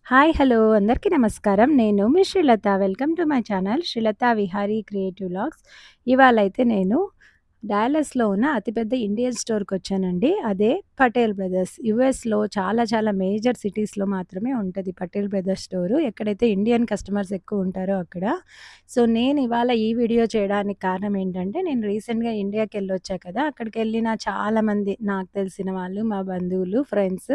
Hi! Hello! అందరికీ నమస్కారం. నేను మీ Srilatha. Welcome to my channel Srilatha Vihari creative vlogs. ఇవాళైతే నేను డాలస్‌లో ఉన్న అతిపెద్ద ఇండియన్ స్టోర్‌కొచ్చానండి. అదే పటేల్ బ్రదర్స్. యూఎస్‌లో చాలా చాలా మేజర్ సిటీస్‌లో మాత్రమే ఉంటది పటేల్ బ్రదర్స్ స్టోరు. ఎక్కడైతే ఇండియన్ కస్టమర్స్ ఎక్కువ ఉంటారో అక్కడ. సో, నేను ఇవాళ ఈ వీడియో చేయడానికి కారణం ఏంటంటే, నేను రీసెంట్‌గా ఇండియాకెళ్ళొచ్చా కదా! అక్కడికెళ్ళిన చాలామంది నాకు తెలిసిన వాళ్ళు, మా బంధువులు, ఫ్రెండ్స్,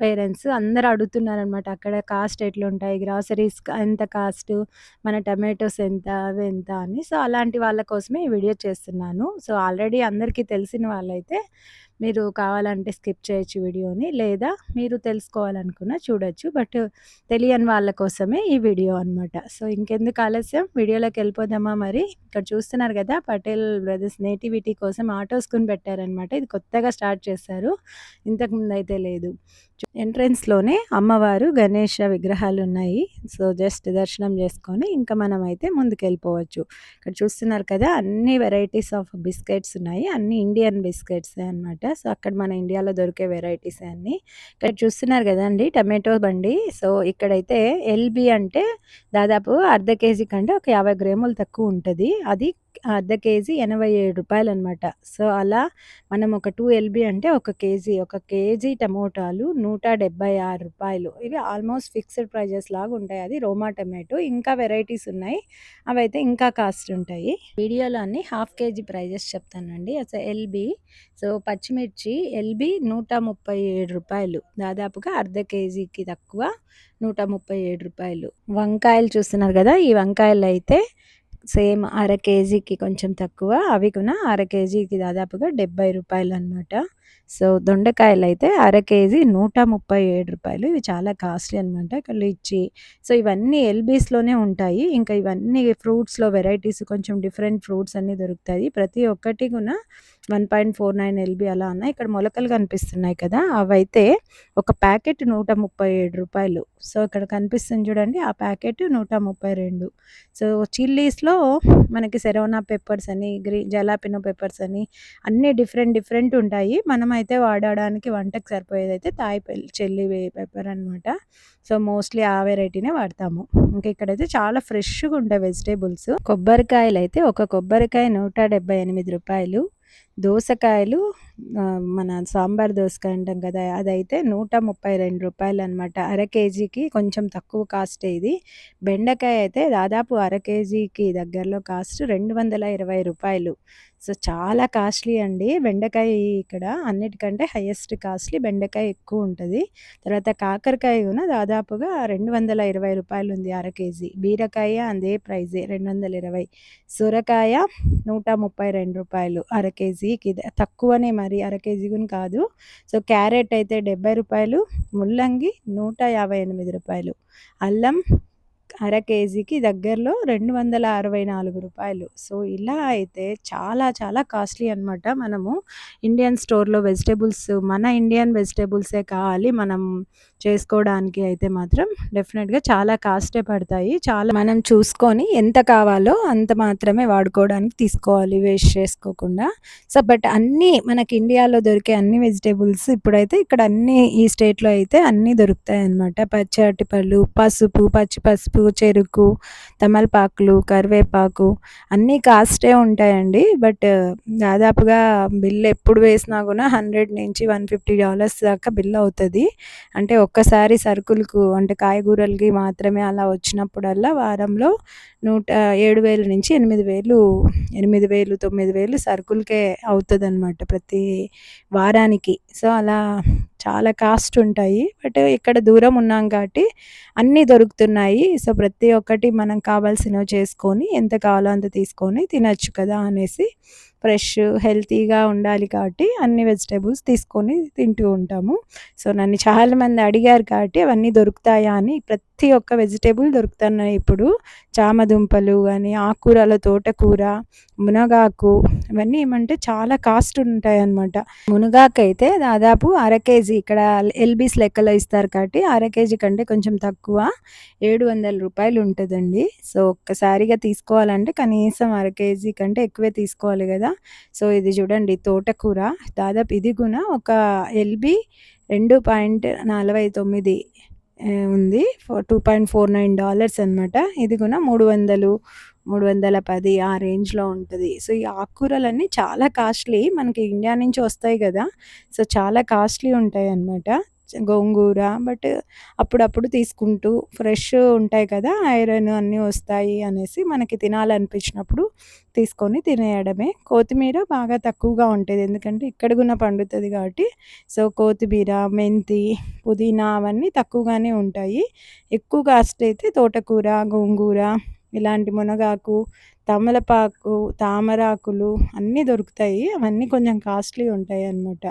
పేరెంట్స్ అందరూ అడుగుతున్నారనమాట. అక్కడ కాస్ట్ ఎట్లుంటాయి? గ్రాసరీస్ ఎంత కాస్టు? మన టమాటోస్ ఎంత? అవి ఎంత అని. సో, అలాంటి వాళ్ళ కోసమే ఈ వీడియో చేస్తున్నాను. సో, ఆల్రెడీ అందరికీ తెలిసిన వాళ్ళైతే మీరు కావాలంటే స్కిప్ చేయొచ్చు వీడియోని. లేదా మీరు తెలుసుకోవాలనుకున్నా చూడొచ్చు. బట్ తెలియని వాళ్ళ కోసమే ఈ వీడియో అనమాట. సో, ఇంకెందుకు ఆలస్యం వీడియోలోకెళ్ళిపోదామా మరి? ఇక్కడ చూస్తున్నారు గదా! పటేల్ బ్రదర్స్ నేటివిటీ కోసం ఆటోస్ కొని పెట్టారనమాట. ఇది కొత్తగా స్టార్ట్ చేశారు. ఇంతకుముందయితే లేదు. ఎంట్రన్స్‌లోనే అమ్మవారు, గణేష విగ్రహాలున్నాయి. సో, జస్ట్ దర్శనం చేసుకొని ఇంకా మనమైతే ముందుకెళ్ళిపోవచ్చు. ఇక్కడ చూస్తున్నారు కదా! అన్ని వెరైటీస్ ఆఫ్ బిస్కెట్స్ ఉన్నాయి. అన్నీ ఇండియన్ బిస్కెట్సే అనమాట. సో, అక్కడ మన ఇండియాలో దొరికే వెరైటీసే అన్నీ. ఇక్కడ చూస్తున్నారు గదండీ! టమాటో బండి. సో, ఇక్కడైతే ఎల్‌బీ అంటే దాదాపు అర్ధ కేజీ కంటే ఒక 50 గ్రాములు తక్కువుంటది. అది అర్ధ కేజీ రూ. 87 సో, అలా మనం ఒక 2 ఎల్‌బీ అంటే ఒక కేజీ టమోటాలు రూ. 176. ఇవి ఆల్మోస్ట్ ఫిక్స్డ్ ప్రైజెస్ లాగా ఉంటాయి. అది రోమా టమాటో. ఇంకా వెరైటీస్ ఉన్నాయి. అవైతే ఇంకా కాస్ట్ ఉంటాయి. వీడియోలో అన్ని హాఫ్ కేజీ ప్రైజెస్ చెప్తానండి. ఎల్‌బీ సో, పచ్చిమిర్చి ఎల్‌బీ రూ. 137 దాదాపుగా అర్ధ కేజీకి తక్కువ రూ. 137. వంకాయలు చూస్తున్నారు గదా! ఈ వంకాయలైతే సేమ్ అర కేజీకి కొంచెం తక్కువ. అవి కూడా అర కేజీకి దాదాపుగా రూ. 70 సో, దొండకాయలైతే అర కేజీ రూ. 137. ఇవి చాలా కాస్ట్లీ అనమాట. ఇక లిచ్చి సో, ఇవన్నీ ఎల్‌బీస్‌లోనే ఉంటాయి. ఇంకా ఇవన్నీ ఫ్రూట్స్‌లో వెరైటీస్ కొంచెం డిఫరెంట్ ఫ్రూట్స్ అన్నీ దొరుకుతాయి. ప్రతి ఒక్కటి కూడా 1.49 ఎల్‌బీ అలా ఉన్నాయి. ఇక్కడ మొలకలు కనిపిస్తున్నాయి కదా! అవైతే ఒక ప్యాకెట్ రూ. 137. సో, ఇక్కడ కనిపిస్తుంది చూడండి. ఆ ప్యాకెట్ 132. సో, చిల్లీస్‌లో మనకి సెరోనా పెప్పర్స్ అని, జలాపినో పెప్పర్స్ అని అన్నీ డిఫరెంట్ డిఫరెంట్ ఉంటాయి. మనమైతే వాడడానికి వంటకి సరిపోయేదైతే చిల్లీ పెప్పర్ అనమాట. సో, మోస్ట్‌లీ ఆ వెరైటీనే వాడతాము. ఇంకా ఇక్కడైతే చాలా ఫ్రెష్‌గా ఉంటాయి వెజిటబుల్స్. కొబ్బరికాయలైతే ఒక కొబ్బరికాయ రూ. 178. దోసకాయలు మన సాంబార్ దోసకాయ అంటాం కదా! అదైతే రూ. 132 అర కేజీకి కొంచెం తక్కువ కాస్టే ఇది. బెండకాయ అయితే దాదాపు అర కేజీకి దగ్గరలో కాస్ట్ రూ. 220. సో, చాలా కాస్ట్‌లీ అండి. బెండకాయ ఇక్కడ అన్నిటికంటే హైయెస్ట్ కాస్ట్‌లీ బెండకాయ ఎక్కువుంటది. తర్వాత కాకరకాయ కూడా దాదాపుగా రూ. 220 ఉంది అర కేజీ. బీరకాయ అదే ప్రైజే 220. సొరకాయ రూ. 132 అర కేజీకి తక్కువనే మరి అర కేజీ కూడా కాదు. సో, క్యారెట్ అయితే రూ. 70, ముల్లంగి రూ. 158. అల్లం అర కేజీకి దగ్గరలో రూ. 264. సో, ఇలా అయితే చాలా చాలా కాస్ట్లీ అనమాట. మనము ఇండియన్ స్టోర్‌లో వెజిటబుల్స్ మన ఇండియన్ వెజిటబుల్సే కావాలి మనం చేసుకోవడానికి అయితే మాత్రం డెఫినెట్‌గా చాలా కాస్టే పడతాయి. చాలా మనం చూసుకొని ఎంత కావాలో అంత మాత్రమే వాడుకోవడానికి తీసుకోవాలి వేస్ట్ చేసుకోకుండా. సో, బట్ అన్నీ మనకి ఇండియాలో దొరికే అన్ని వెజిటబుల్స్ ఇప్పుడైతే ఇక్కడ అన్నీ ఈ స్టేట్‌లో అయితే అన్నీ దొరుకుతాయన్నమాట. పచ్చి అరటిపళ్ళు, పసుపు, పచ్చి పసుపు, చెరుకు, తమలపాకులు, కరివేపాకు అన్నీ కాస్టే ఉంటాయండి. బట్ దాదాపుగా బిల్ ఎప్పుడు వేసినా కూడా $100-150 దాకా బిల్ అవుతది. అంటే ఒక్కసారి సరుకులకు అంటే కాయగూరలకి మాత్రమే అలా వచ్చినప్పుడల్లా వారంలో 7,000-8,000 9,000 సరుకులకే అవుతదనమాట ప్రతి వారానికి. సో, అలా చాలా కాస్ట్ ఉంటాయి. బట్ ఇక్కడ దూరం ఉన్నాం కాబట్టి అన్నీ దొరుకుతున్నాయి. సో, ప్రతి ఒక్కటి మనం కావాల్సినవి చేసుకొని ఎంత కావాలో అంత తీసుకొని తినొచ్చు కదా అనేసి ఫ్రెష్ హెల్తీగా ఉండాలి కాబట్టి అన్ని వెజిటబుల్స్ తీసుకొని తింటూ ఉంటాము. సో, నన్ను చాలామంది అడిగారు కాబట్టి అవన్నీ దొరుకుతాయా అని ప్రతి ఒక్క వెజిటబుల్ దొరుకుతున్నాయి ఇప్పుడు. చామదుంపలు గాని, ఆకుకూరలో తోటకూర, మునగాకు ఇవన్నీ ఏమంటే చాలా కాస్ట్ ఉంటాయన్నమాట. మునగాకైతే దాదాపు అర కేజీ ఇక్కడ ఎల్‌బీస్ లెక్కలో ఇస్తారు కాబట్టి అర కేజీ కంటే కొంచెం తక్కువ రూ. 700 ఉంటదండి. సో, ఒక్కసారిగా తీసుకోవాలంటే కనీసం అర కేజీ కంటే ఎక్కువే తీసుకోవాలి గదా! సో, ఇది చూడండి తోటకూర దాదాపు ఇది కూడా ఒక ఎల్‌బీ 2.49 ఉంది. $2.49 అనమాట. ఇది కూడా 300, 310 ఆ రేంజ్‌లో ఉంటది. సో, ఈ ఆకుకూరలన్నీ చాలా కాస్ట్‌లీ. మనకి ఇండియా నుంచి వస్తాయి గదా! సో, చాలా కాస్ట్‌లీ ఉంటాయన్నమాట. గోంగూర బట్ అప్పుడప్పుడు తీసుకుంటూ ఫ్రెష్ ఉంటాయి కదా! ఐరన్ అన్నీ వస్తాయి అనేసి మనకి తినాలనిపించినప్పుడు తీసుకొని తినేయడమే. కొత్తిమీర బాగా తక్కువగా ఉంటది. ఎందుకంటే ఇక్కడ గూనా పండుతది కాబట్టి. సో, కొత్తిమీర, మెంతి, పుదీనా అవన్నీ తక్కువగానే ఉంటాయి. ఎక్కువ కాస్ట్ అయితే తోటకూర, గోంగూర ఇలాంటి మునగాకు, తమలపాకు, తామరాకులు అన్నీ దొరుకుతాయి. అవన్నీ కొంచెం కాస్ట్‌లీ ఉంటాయన్నమాట.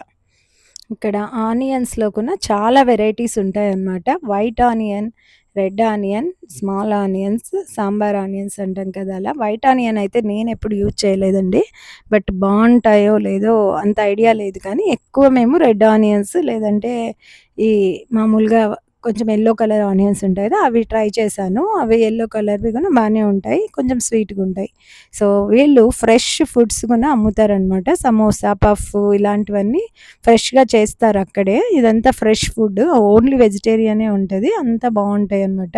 ఇక్కడ ఆనియన్స్‌లో కూడా చాలా వెరైటీస్ ఉంటాయన్నమాట. White onion, red onion, small onions, sambar onions అంటాం కదా! అలా. వైట్ ఆనియన్ అయితే నేనెప్పుడు యూజ్ చేయలేదండి. బట్ బావుంటాయో లేదో అంత ఐడియా లేదు కానీ, ఎక్కువ మేము రెడ్ ఆనియన్స్ లేదంటే ఈ మామూలుగా కొంచెం యెల్లో కలర్ ఆనియన్స్ ఉంటాయి కదా! అవి ట్రై చేశాను. అవి యెల్లో కలర్‌వి కూడా బానే ఉంటాయి. కొంచెం స్వీట్‌గుంటాయి. సో, వీళ్ళు ఫ్రెష్ ఫుడ్స్ కూడా అమ్ముతారనమాట. సమోసా, పఫ్ ఇలాంటివన్నీ ఫ్రెష్‌గా చేస్తారక్కడే. ఇదంతా ఫ్రెష్ ఫుడ్. ఓన్లీ వెజిటేరియనే ఉంటది. అంతా బావుంటాయనమాట.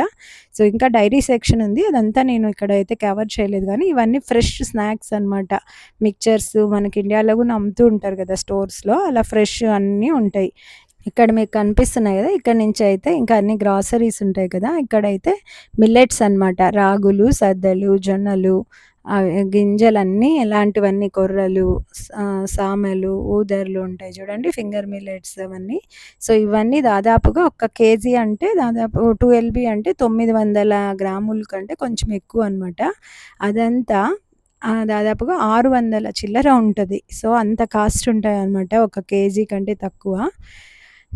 సో, ఇంకా డైరీ సెక్షన్ ఉంది. అదంతా నేను ఇక్కడైతే కవర్ చేయలేదు గానీ, ఇవన్నీ ఫ్రెష్ స్నాక్స్ అనమాట. మిక్చర్స్ మనకి ఇండియాలో గూడా అమ్ముతూ ఉంటారు గదా! స్టోర్స్‌లో. అలా ఫ్రెష్ అన్నీ ఉంటాయి. ఇక్కడ మీకు కనిపిస్తున్నాయి గదా! ఇక్కడి నుంచయితే ఇంకా అన్ని గ్రాసరీస్ ఉంటాయి కదా! ఇక్కడైతే మిల్లెట్స్ అనమాట. రాగులు, సద్దలు, జొన్నలు గింజలన్నీ ఎలాంటివన్నీ కొర్రలు, సామెలు, ఊదర్లు ఉంటాయి చూడండి. ఫింగర్ మిల్లెట్స్ అవన్నీ. సో, ఇవన్నీ దాదాపుగా ఒక కేజీ అంటే దాదాపు 2 ఎల్‌బీ అంటే 900 గ్రాముల కంటే కొంచెం ఎక్కువనమాట. అదంతా దాదాపుగా 600 చిల్లర ఉంటది. సో, అంత కాస్ట్ ఉంటాయన్నమాట. ఒక కేజీ కంటే తక్కువ.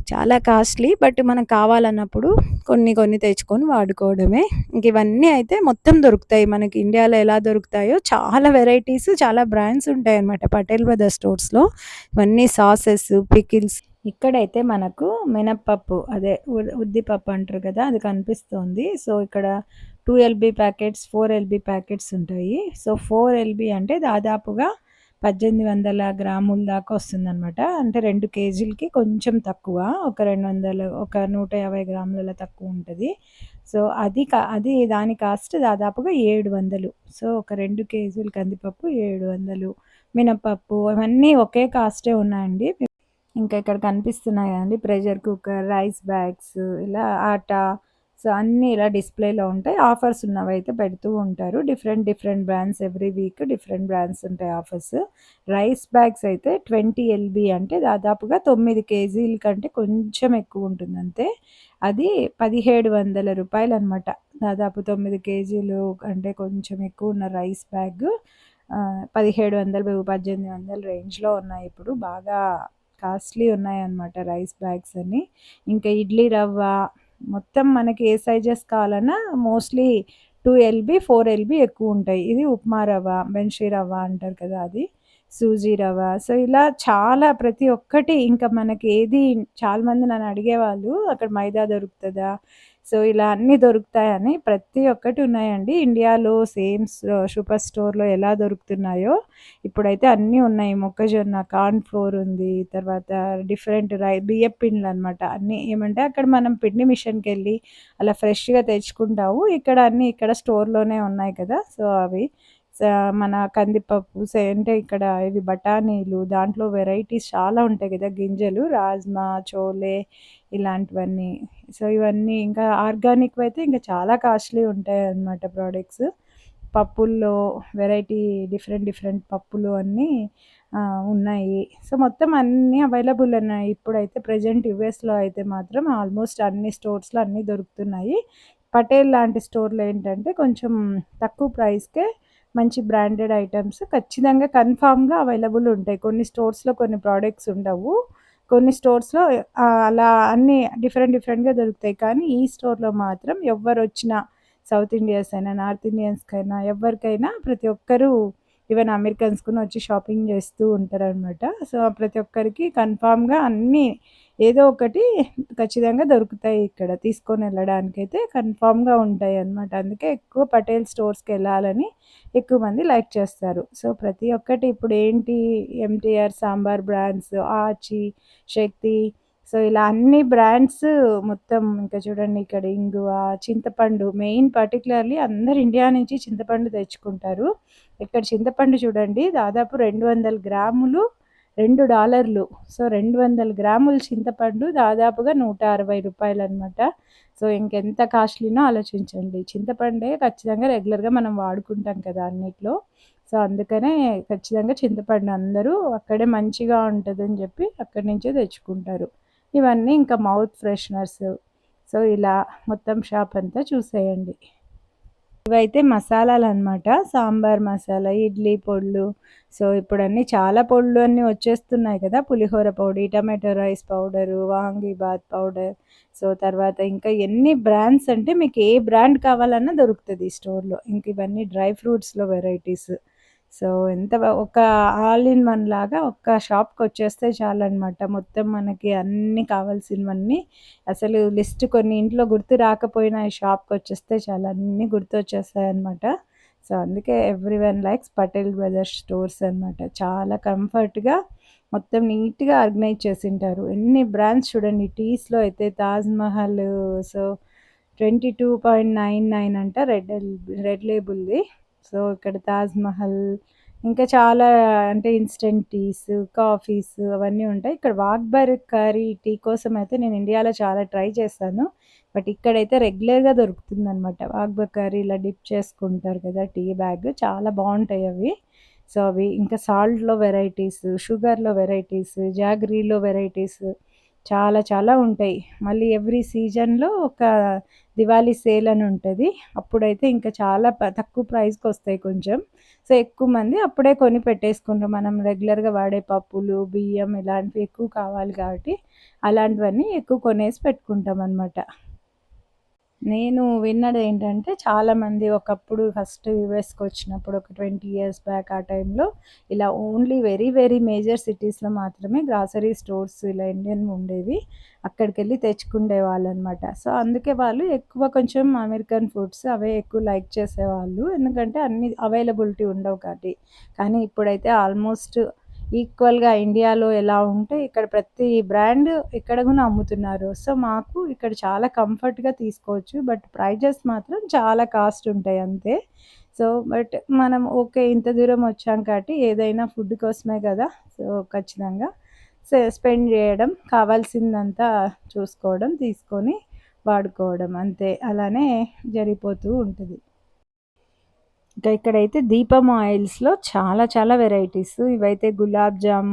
చాలా కాస్ట్‌లీ. బట్ మనకు కావాలన్నప్పుడు కొన్ని కొన్ని తెచ్చుకొని వాడుకోవడమే. ఇంక ఇవన్నీ అయితే మొత్తం దొరుకుతాయి. మనకి ఇండియాలో ఎలా దొరుకుతాయో చాలా వెరైటీస్, చాలా బ్రాండ్స్ ఉంటాయన్నమాట పటేల్ బ్రదర్స్ స్టోర్స్‌లో. ఇవన్నీ సాసెస్, పికిల్స్. ఇక్కడైతే మనకు మినపప్పు అదే ఉద్దిపప్పు అంటారు కదా! అది కనిపిస్తోంది. సో, ఇక్కడ 2 ఎల్‌బీ ప్యాకెట్స్, 4 ఎల్‌బీ ప్యాకెట్స్ ఉంటాయి. సో, 4 ఎల్‌బీ అంటే దాదాపుగా 1800 గ్రాముల దాకా వస్తుందనమాట. అంటే 2 కేజీలకి కొంచెం తక్కువ. ఒక 200 ఒక 150 గ్రాములలో తక్కువుంటది. సో, అది దాని కాస్ట్ దాదాపుగా 700. సో, ఒక 2 కేజీల కందిపప్పు 700. మినపప్పు అవన్నీ ఒకే కాస్టే ఉన్నాయండి. ఇంకా ఇక్కడ కనిపిస్తున్నాయి కదండీ! ప్రెషర్ కుక్కర్, రైస్ బ్యాగ్స్ ఇలా ఆటా. సో, అన్నీ ఇలా డిస్‌ప్లేలో ఉంటాయి. ఆఫర్స్ ఉన్నవైతే పెడుతూ ఉంటారు. Different different brands every week different brands ఉంటాయి ఆఫర్స్. రైస్ బ్యాగ్స్ అయితే 20 ఎల్‌బీ అంటే దాదాపుగా 9 కేజీల కంటే కొంచెం ఎక్కువ ఉంటుందంతే. అది రూ. 1700 అనమాట. దాదాపు 9 కేజీలు అంటే కొంచెం ఎక్కువ ఉన్న రైస్ బ్యాగ్ 1700, 1800 రేంజ్‌లో ఉన్నాయి ఇప్పుడు. బాగా కాస్ట్‌లీ ఉన్నాయన్నమాట రైస్ బ్యాగ్స్ అన్నీ. ఇంకా ఇడ్లీ రవ్వ మొత్తం మనకి ఏ సైజెస్ కావాలన్నా మోస్ట్‌లీ 2 ఎల్‌బీ, 4 ఎల్‌బీ ఎక్కువుంటాయి. ఇది ఉప్మా రవ్వ, బెన్షీ రవ్వ అంటారు కదా! అది. సూజీ రవ్వ. సో, ఇలా చాలా ప్రతి ఒక్కటి ఇంకా మనకి ఏది చాలా మంది నన్ను అడిగేవాళ్ళు అక్కడ మైదా దొరుకుతదా? సో, ఇలా అన్నీ దొరుకుతాయని ప్రతి ఒక్కటి ఉన్నాయండి. ఇండియాలో సేమ్ సూపర్ స్టోర్‌లో ఎలా దొరుకుతున్నాయో ఇప్పుడైతే అన్నీ ఉన్నాయి. మొక్కజొన్న, కార్న్ ఫ్లోర్ ఉంది. తర్వాత డిఫరెంట్ బియ్యపు పిండిలనమాట. అన్నీ ఏమంటే అక్కడ మనం పిండి మిషన్‌కెళ్ళి అలా ఫ్రెష్‌గా తెచ్చుకుంటాము. ఇక్కడ అన్నీ ఇక్కడ స్టోర్‌లోనే ఉన్నాయి కదా! సో, అవి మన కందిపప్పు అంటే ఇక్కడ ఇవి బఠానీలు దాంట్లో వెరైటీస్ చాలా ఉంటాయి కదా! గింజలు రాజ్మా, చోలే ఇలాంటివన్నీ. సో, ఇవన్నీ ఇంకా ఆర్గానిక్‌వయితే ఇంకా చాలా కాస్ట్‌లీ ఉంటాయన్నమాట ప్రొడక్ట్స్. పప్పుల్లో వెరైటీ డిఫరెంట్ డిఫరెంట్ పప్పులు అన్నీ ఉన్నాయి. సో, మొత్తం అన్నీ అవైలబుల్ ఉన్నాయి. ఇప్పుడైతే ప్రెజెంట్ యూఎస్‌లో అయితే మాత్రం ఆల్మోస్ట్ అన్ని స్టోర్స్‌లో అన్నీ దొరుకుతున్నాయి. పటేల్ లాంటి స్టోర్‌లో ఏంటంటే కొంచెం తక్కువ ప్రైస్‌కే మంచి బ్రాండెడ్ ఐటెమ్స్ ఖచ్చితంగా కన్ఫర్మ్‌గా అవైలబుల్ ఉంటాయి. కొన్ని స్టోర్స్‌లో కొన్ని ప్రొడక్ట్స్ ఉండవు. కొన్ని స్టోర్స్‌లో అలా అన్నీ డిఫరెంట్ డిఫరెంట్‌గా దొరుకుతాయి. కానీ ఈ స్టోర్‌లో మాత్రం ఎవ్వరొచ్చినా సౌత్ ఇండియన్స్ అయినా, నార్త్ ఇండియన్స్‌కైనా ఎవ్వరికైనా ప్రతి ఒక్కరు ఈవెన్ అమెరికన్స్ కూడా వచ్చి షాపింగ్ చేస్తూ ఉంటారనమాట. సో, ప్రతి ఒక్కరికి కన్ఫర్మ్‌గా అన్నీ ఏదో ఒకటి ఖచ్చితంగా దొరుకుతాయి ఇక్కడ. తీసుకొనెళ్ళడానికైతే కన్ఫర్మ్‌గా ఉంటాయన్నమాట. అందుకే ఎక్కువ పటేల్ స్టోర్స్‌కెళ్ళాలని ఎక్కువ మంది లైక్ చేస్తారు. సో, ప్రతి ఒక్కటి ఇప్పుడేంటి ఎంటీఆర్ సాంబార్ బ్రాండ్స్, ఆచి, శక్తి, సో, ఇలా అన్ని బ్రాండ్స్ మొత్తం ఇంకా చూడండి ఇక్కడ ఇంగువ, చింతపండు మెయిన్ పర్టిక్యులర్‌లీ అందరూ ఇండియా నుంచి చింతపండు తెచ్చుకుంటారు. ఇక్కడ చింతపండు చూడండి దాదాపు 200 గ్రాములు $2. సో, 200 గ్రాముల చింతపండు దాదాపుగా రూ. 160 సో, ఇంకెంత కాస్ట్‌లీనో ఆలోచించండి. చింతపండే ఖచ్చితంగా రెగ్యులర్‌గా మనం వాడుకుంటాం కదా అన్నిట్లో. సో, అందుకనే ఖచ్చితంగా చింతపండు అందరూ అక్కడే మంచిగా ఉంటదని జెప్పి అక్కడి నుంచే తెచ్చుకుంటారు. ఇవన్నీ ఇంకా మౌత్ ఫ్రెషనర్స్. సో, ఇలా మొత్తం షాప్ అంతా చూసేయండి. ఇవైతే మసాలాలనమాట. సాంబార్ మసాలా, ఇడ్లీ పొడులు. సో, ఇప్పుడన్నీ చాలా పొడులు అన్నీ వచ్చేస్తున్నాయి కదా! పులిహోర పొడి, tomato rice powder, vangibath powder. So, తర్వాత ఇంకా ఎన్ని బ్రాండ్స్ అంటే మీకు ఏ బ్రాండ్ కావాలన్నా దొరుకుతది ఈ స్టోర్‌లో. ఇంక ఇవన్నీ డ్రై ఫ్రూట్స్‌లో వెరైటీస్. సో, ఎంత ఒక ఆల్ ఇన్ వన్ లాగా ఒక్క షాప్‌కొచ్చేస్తే చాలనమాట. మొత్తం మనకి అన్నీ కావాల్సినవన్నీ అసలు లిస్ట్ కొన్ని ఇంట్లో గుర్తు రాకపోయినా ఈ షాప్‌కొచ్చేస్తే చాలు అన్నీ గుర్తొచ్చేస్తాయన్నమాట. సో, అందుకే everyone likes Patel brothers stores అనమాట. చాలా కంఫర్ట్‌గా మొత్తం నీట్‌గా ఆర్గనైజ్ చేసుంటారు. ఎన్ని బ్రాండ్స్ చూడండి టీస్‌లో అయితే తాజ్ మహల్. సో, 22.99 అంట రెడ్ లేబుల్‌ది. సో, ఇక్కడ తాజ్ మహల్ ఇంకా చాలా అంటే ఇన్‌స్టంట్ టీస్, కాఫీస్ అవన్నీ ఉంటాయి. ఇక్కడ వాఘ్‌బర్ కర్రీ టీ కోసం అయితే నేను ఇండియాలో చాలా ట్రై చేశాను. బట్ ఇక్కడైతే రెగ్యులర్‌గా దొరుకుతుందనమాట. వాఘ్‌బర్ కర్రీ ఇలా డిప్ చేసుకుంటారు కదా! టీ బ్యాగ్ చాలా బావుంటాయవి. సో, అవి ఇంకా సాల్ట్‌లో వెరైటీస్, షుగర్‌లో వెరైటీస్, జాగరీలో వెరైటీస్ చాలా చాలా ఉంటాయి. మళ్ళీ ఎవ్రీ సీజన్‌లో ఒక దివాళీ సేల్ అని ఉంటది. అప్పుడైతే ఇంకా చాలా తక్కువ ప్రైస్‌కొస్తాయి కొంచెం. సో, ఎక్కువ మంది అప్పుడే కొని పెట్టేసుకుంటాం. మనం రెగ్యులర్‌గా వాడే పప్పులు, బియ్యం ఇలాంటివి ఎక్కువ కావాలి కాబట్టి అలాంటివన్నీ ఎక్కువ కొనేసి పెట్టుకుంటామనమాట. నేను విన్నదేంటంటే చాలామంది ఒకప్పుడు ఫస్ట్ యూఎస్‌కొచ్చినప్పుడు ఒక 20 ఇయర్స్ బ్యాక్ ఆ టైంలో ఇలా ఓన్లీ వెరీ, వెరీ మేజర్ సిటీస్‌లో మాత్రమే గ్రాసరీ స్టోర్స్ ఇలా ఇండియన్‌వి ఉండేవి. అక్కడికెళ్ళి తెచ్చుకుండేవాళ్ళనమాట. సో, అందుకే వాళ్ళు ఎక్కువ కొంచెం అమెరికన్ ఫుడ్స్ అవే ఎక్కువ లైక్ చేసేవాళ్ళు. ఎందుకంటే అన్నీ అవైలబిలిటీ ఉండవు కాబట్టి. కానీ ఇప్పుడైతే ఆల్మోస్ట్ ఈక్వల్‌గా ఇండియాలో ఎలా ఉంటే ఇక్కడ ప్రతి బ్రాండ్ ఇక్కడ గూడా అమ్ముతున్నారు. సో, మాకు ఇక్కడ చాలా కంఫర్ట్‌గా తీసుకోవచ్చు. బట్ ప్రైజెస్ మాత్రం చాలా కాస్ట్ ఉంటాయి అంతే. సో, బట్ మనం ఓకే. ఇంత దూరం వచ్చాం కాబట్టి ఏదైనా ఫుడ్ కోసమే గదా! సో, ఖచ్చితంగా స్పెండ్ జేయడం, కావాల్సిందంతా చూసుకోవడం, తీసుకొని వాడుకోవడం అంతే. అలానే జరిగిపోతూ ఉంటది. ఇంకా ఇక్కడైతే దీపం ఆయిల్స్‌లో చాలా చాలా వెరైటీస్. ఇవైతే గులాబ్ జామ్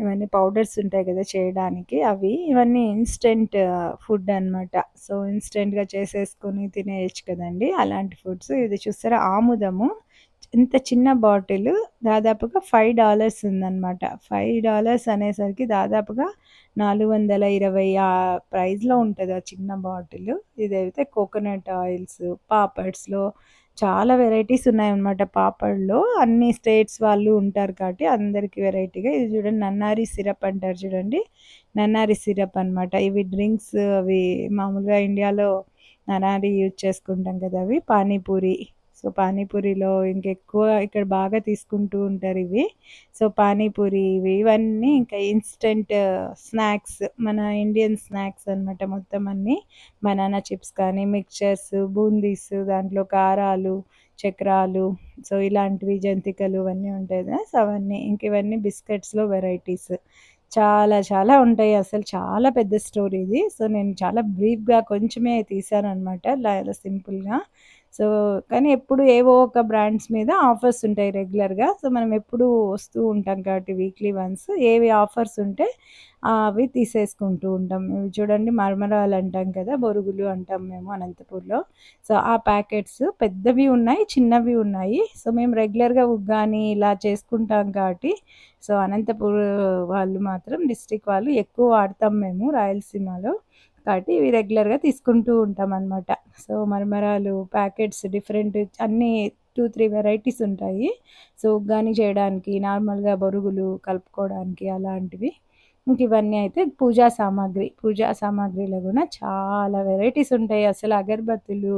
ఇవన్నీ పౌడర్స్ ఉంటాయి కదా! చేయడానికి అవి. ఇవన్నీ ఇన్‌స్టంట్ ఫుడ్ అనమాట. సో, ఇన్‌స్టంట్‌గా చేసేసుకొని తినేయొచ్చు కదండీ! అలాంటి ఫుడ్స్. ఇది చూసారా ఆముదము. ఇంత చిన్న బాటిలు దాదాపుగా $5 ఉందనమాట. $5 అనేసరికి దాదాపుగా 420 ఆ ప్రైస్‌లో ఉంటది ఆ చిన్న బాటిలు. ఇదైతే కోకోనట్ ఆయిల్స్, పాపడ్స్‌లో చాలా వెరైటీస్ ఉన్నాయన్నమాట పాపడ్‌లో. అన్ని స్టేట్స్ వాళ్ళు ఉంటారు కాబట్టి అందరికి వెరైటీగా ఇది చూడండి నన్నారి సిరప్ అంటారు చూడండి. నన్నారి సిరప్ అనమాట. ఇవి డ్రింక్స్ అవి మామూలుగా ఇండియాలో ననారి యూజ్ చేసుకుంటాం కదా! అవి పానీపూరి. సో, పానీపూరిలో ఇంకెక్కువ ఇక్కడ బాగా తీసుకుంటూ ఉంటారివి. సో, పానీపూరి ఇవన్నీ ఇంకా ఇన్‌స్టంట్ స్నాక్స్ మన ఇండియన్ స్నాక్స్ అనమాట మొత్తం అన్నీ. బనానా చిప్స్ కానీ, మిక్చర్స్, బూందీస్ దాంట్లో కారాలు, చక్రాలు సో, ఇలాంటివి జంతికలు ఇవన్నీ ఉంటాయి కదా! సో, అవన్నీ. ఇంక ఇవన్నీ బిస్కెట్స్‌లో వెరైటీస్. చాలా చాలా ఉంటాయి. అసలు చాలా పెద్ద స్టోర్ ఇది. సో, నేను చాలా బ్రీఫ్‌గా కొంచెమే తీశాననమాట. ఇలా సింపుల్‌గా. సో, కానీ ఎప్పుడు ఏవో ఒక బ్రాండ్స్ మీద ఆఫర్స్ ఉంటాయి రెగ్యులర్‌గా. సో, మనం ఎప్పుడూ వస్తూ ఉంటాం కాబట్టి వీక్లీ వన్స్ ఏవి ఆఫర్స్ ఉంటే అవి తీసేసుకుంటూ ఉంటాం. ఇవి చూడండి మరమరాలు అంటాం కదా! బొరుగులు అంటాం మేము అనంతపూర్‌లో. సో, ఆ ప్యాకెట్స్ పెద్దవి ఉన్నాయి, చిన్నవి ఉన్నాయి. సో, మేము రెగ్యులర్‌గా ఉగ్గాని ఇలా చేసుకుంటాం కాబట్టి సో, అనంతపూర్ వాళ్ళు మాత్రం డిస్ట్రిక్ట్ వాళ్ళు ఎక్కువ వాడతాం మేము రాయలసీమలో. కాబట్టి ఇవి రెగ్యులర్‌గా తీసుకుంటూ ఉంటామనమాట. సో, మరమరాలు ప్యాకెట్స్ డిఫరెంట్ అన్నీ 2, 3 వెరైటీస్ ఉంటాయి. సో, ఉగ్గాని చేయడానికి, నార్మల్‌గా బొరుగులు కలుపుకోవడానికి అలాంటివి. ఇంక ఇవన్నీ అయితే పూజా సామాగ్రి. పూజా సామాగ్రిలో గూడా చాలా వెరైటీస్ ఉంటాయి. అసలు అగరబత్తులు,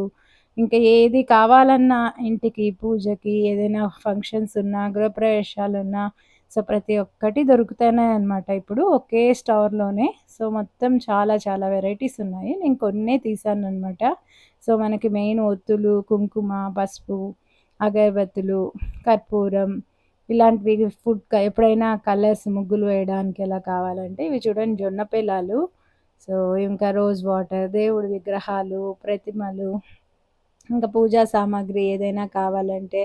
ఇంకా ఏది కావాలన్నా ఇంటికి పూజకి ఏదైనా ఫంక్షన్స్ ఉన్నా, గృహప్రవేశాలున్నా సో, ప్రతి ఒక్కటి దొరుకుతున్నాయన్నమాట ఇప్పుడు ఒకే స్టోర్‌లోనే. సో, మొత్తం చాలా చాలా వెరైటీస్ ఉన్నాయి. నేను కొన్నే తీశాననమాట. సో, మనకి మెయిన్ ఒత్తులు, కుంకుమ, పసుపు, అగరబత్తులు, కర్పూరం ఇలాంటివి ఎప్పుడైనా కలర్స్ ముగ్గులు వేయడానికి ఎలా కావాలంటే ఇవి చూడండి జొన్న పేలాలు. సో, ఇంకా రోజ్ వాటర్, దేవుడి విగ్రహాలు, ప్రతిమలు, ఇంకా పూజా సామాగ్రి ఏదైనా కావాలంటే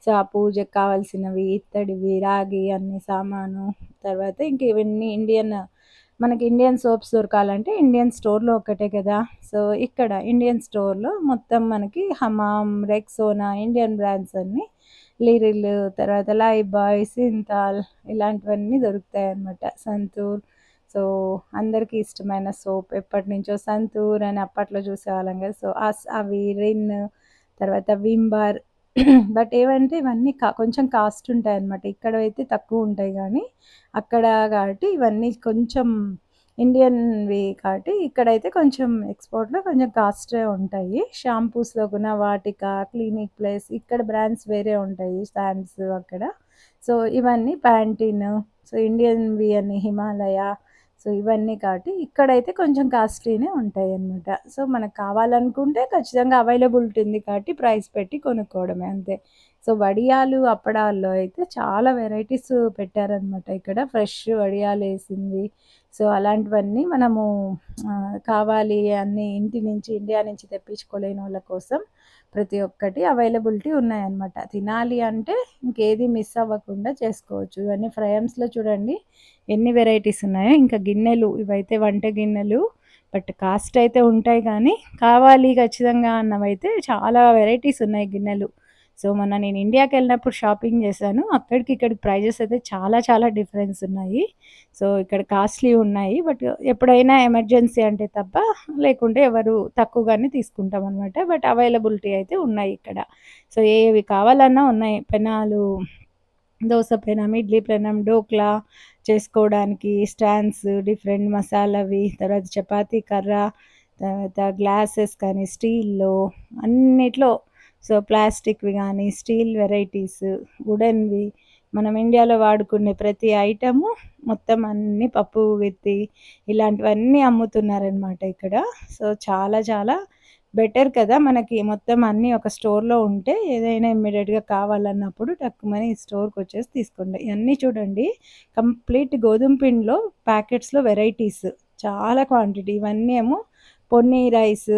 సో, ఆ పూజకు కావాల్సినవి ఇత్తడివి, రాగి అన్ని సామాను. తర్వాత ఇంక ఇవన్నీ మనకి ఇండియన్ సోప్స్ దొరకాలంటే ఇండియన్ స్టోర్‌లో ఒక్కటే కదా! సో, ఇక్కడ ఇండియన్ స్టోర్‌లో మొత్తం మనకి హమామ్, రెక్సోనా ఇండియన్ బ్రాండ్స్ అన్నీ లిరిల్, తర్వాత లైబాయ్, సింతాల్ ఇలాంటివన్నీ దొరుకుతాయన్నమాట. సంతూర్. సో, అందరికీ ఇష్టమైన సోప్ ఎప్పటినుంచో సంతూర్ అని అప్పట్లో చూసేవాళ్ళం కదా! సో, అవి రిన్, తర్వాత విమ్ బార్ బట్ ఏవంటే ఇవన్నీ కొంచెం కాస్ట్ ఉంటాయన్నమాట. ఇక్కడైతే తక్కువుంటాయి గానీ, అక్కడ కాబట్టి ఇవన్నీ కొంచెం ఇండియన్‌వి కాబట్టి ఇక్కడైతే కొంచెం ఎక్స్‌పోర్ట్‌లో కొంచెం కాస్టే ఉంటాయి. షాంపూస్‌లో కూడా వాటిక, క్లినిక్ ప్లస్ ఇక్కడ బ్రాండ్స్ వేరే ఉంటాయి. సాండ్స్ అక్కడ. సో, ఇవన్నీ ప్యాంటీన్, సో, ఇండియన్‌వి అన్ని హిమాలయ. సో, ఇవన్నీ కాబట్టి ఇక్కడైతే కొంచెం కాస్ట్‌లీనే ఉంటాయన్నమాట. సో, మనకు కావాలనుకుంటే ఖచ్చితంగా అవైలబిలిటీ ఉంది కాబట్టి ప్రైస్ పెట్టి కొనుక్కోవడమే అంతే. సో, వడియాలు, అప్పడాల్లో అయితే చాలా వెరైటీస్ పెట్టారనమాట ఇక్కడ. ఫ్రెష్ వడియాలేసింది. సో, అలాంటివన్నీ మనము కావాలి అన్నీ ఇండియా నుంచి తెప్పించుకోలేనోళ్ళ కోసం ప్రతి ఒక్కటి అవైలబిలిటీ ఉన్నాయన్నమాట. తినాలి అంటే ఇంకేది మిస్ అవ్వకుండా చేసుకోవచ్చు. ఇవన్నీ ఫ్రయమ్స్‌లో చూడండి ఎన్ని వెరైటీస్ ఉన్నాయో. ఇంకా గిన్నెలు ఇవైతే వంట గిన్నెలు. బట్ కాస్ట్ అయితే ఉంటాయి కానీ, కావాలి ఖచ్చితంగా అన్నవైతే చాలా వెరైటీస్ ఉన్నాయి గిన్నెలు. సో, మొన్న నేను ఇండియాకెళ్ళినప్పుడు షాపింగ్ చేశాను. అక్కడికి ఇక్కడికి ప్రైజెస్ అయితే చాలా చాలా డిఫరెన్స్ ఉన్నాయి. సో, ఇక్కడ కాస్ట్‌లీ ఉన్నాయి. బట్ ఎప్పుడైనా ఎమర్జెన్సీ అంటే తప్ప లేకుంటే ఎవరు తక్కువగానే తీసుకుంటామనమాట. బట్ అవైలబిలిటీ అయితే ఉన్నాయి ఇక్కడ. సో, ఏవి కావాలన్నా ఉన్నాయి. పెనాలు, దోస పెనం, ఇడ్లీ పెనం, డోక్లా చేసుకోవడానికి స్టాండ్స్, డిఫరెంట్ మసాలావి, తర్వాత చపాతీ కర్ర, తర్వాత గ్లాసెస్ కానీ స్టీల్‌లో అన్నిట్లో. సో, ప్లాస్టిక్‌వి గానీ, స్టీల్ వెరైటీస్, వుడెన్‌వి మనం ఇండియాలో వాడుకునే ప్రతి ఐటెము మొత్తం అన్నీ పప్పు గుత్తి ఇలాంటివన్నీ అమ్ముతున్నారనమాట ఇక్కడ. సో, చాలా చాలా బెటర్ కదా! మనకి మొత్తం అన్నీ ఒక స్టోర్‌లో ఉంటే ఏదైనా ఇమ్మీడియేట్‌గా కావాలన్నప్పుడు టక్కుమని ఈ స్టోర్‌కొచ్చేసి తీసుకోండి. ఇయన్నీ చూడండి కంప్లీట్ గోధుమ పిండిలో ప్యాకెట్స్‌లో వెరైటీస్ చాలా క్వాంటిటీ. ఇవన్నీ ఏమో ponni rice,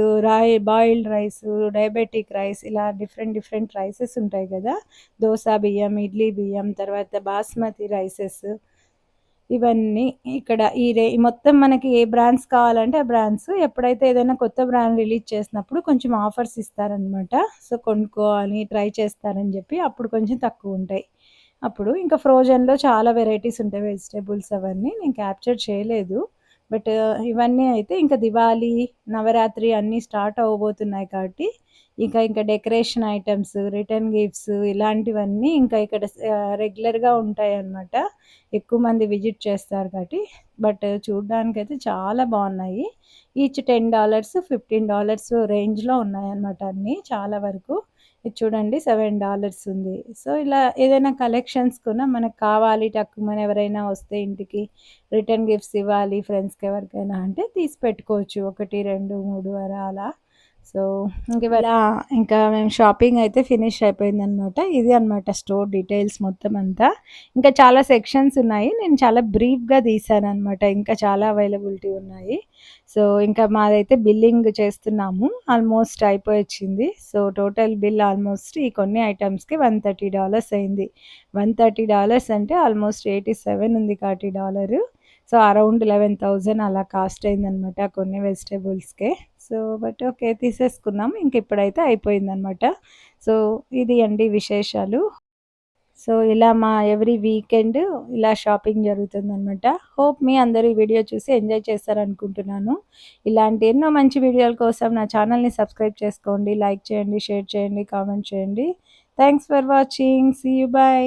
boiled rice, diabetic rice ఇలా డిఫరెంట్ డిఫరెంట్ రైసెస్ ఉంటాయి గదా! దోస బియ్యం, ఇడ్లీ బియ్యం, తర్వాత బాస్మతి రైసెస్ ఇవన్నీ ఇక్కడ మొత్తం మనకి ఏ బ్రాండ్స్ కావాలంటే ఆ బ్రాండ్స్. ఎప్పుడైతే ఏదైనా కొత్త బ్రాండ్ రిలీజ్ చేసినప్పుడు కొంచెం ఆఫర్స్ ఇస్తారనమాట. సో, కొనుక్కోవాలి, ట్రై చేస్తారని జెప్పి అప్పుడు కొంచెం తక్కువుంటాయి. అప్పుడు ఇంకా ఫ్రోజన్‌లో చాలా వెరైటీస్ ఉంటాయి వెజిటబుల్స్ అవన్నీ. నేను క్యాప్చర్ చేయలేదు. బట్ ఇవన్నీ అయితే ఇంకా దివాళీ, నవరాత్రి అన్నీ స్టార్ట్ అవ్వబోతున్నాయి కాబట్టి ఇంకా డెకరేషన్ ఐటెమ్స్, రిటర్న్ గిఫ్ట్స్ ఇలాంటివన్నీ ఇంకా ఇక్కడ రెగ్యులర్‌గా ఉంటాయన్నమాట. ఎక్కువ మంది విజిట్ చేస్తారు కాబట్టి. బట్ చూడ్డానికైతే చాలా బావున్నాయి. ఈచ్ $10, $15 రేంజ్‌లో ఉన్నాయన్నమాట అన్నీ చాలా వరకు. ఇది చూడండి $7 ఉంది. సో, ఇలా ఏదైనా కలెక్షన్స్ కూడా మనకు కావాలి టక్కుమని ఎవరైనా వస్తే ఇంటికి రిటర్న్ గిఫ్ట్స్ ఇవ్వాలి ఫ్రెండ్స్‌కి ఎవరికైనా అంటే తీసి పెట్టుకోవచ్చు. 1, 2, 3 అలా. సో, ఇంకా మేము షాపింగ్ అయితే ఫినిష్ అయిపోయిందనమాట. ఇది అనమాట స్టోర్ డీటెయిల్స్ మొత్తం అంతా. ఇంకా చాలా సెక్షన్స్ ఉన్నాయి. నేను చాలా బ్రీఫ్‌గా తీశాననమాట. ఇంకా చాలా అవైలబిలిటీ ఉన్నాయి. సో, ఇంకా మాదైతే బిల్లింగ్ చేస్తున్నాము. ఆల్మోస్ట్ అయిపోయొచ్చింది. సో, టోటల్ బిల్ ఆల్మోస్ట్ ఈ కొన్ని ఐటెమ్స్‌కి $130 అయింది. $130 అంటే ఆల్మోస్ట్ 87 ఉంది కాబట్టి డాలరు. సో, అరౌండ్ 11,000 అలా కాస్ట్ అయిందనమాట కొన్ని వెజిటబుల్స్‌కే. So, but okay. తీసేసుకున్నాం. ఇంక ఇప్పుడైతే అయిపోయిందనమాట. సో, ఇది అండి విశేషాలు. సో, ఇలా మా ఎవ్రీ వీకెండ్ ఇలా షాపింగ్ జరుగుతుందనమాట. హోప్ మీ అందరూ ఈ వీడియో చూసి ఎంజాయ్ చేశారనుకుంటున్నాను. ఇలాంటి ఎన్నో మంచి వీడియోల కోసం నా ఛానల్‌ని సబ్స్క్రైబ్ చేసుకోండి. లైక్ చేయండి, షేర్ చేయండి, కామెంట్ చేయండి. Thanks for watching. See you. By.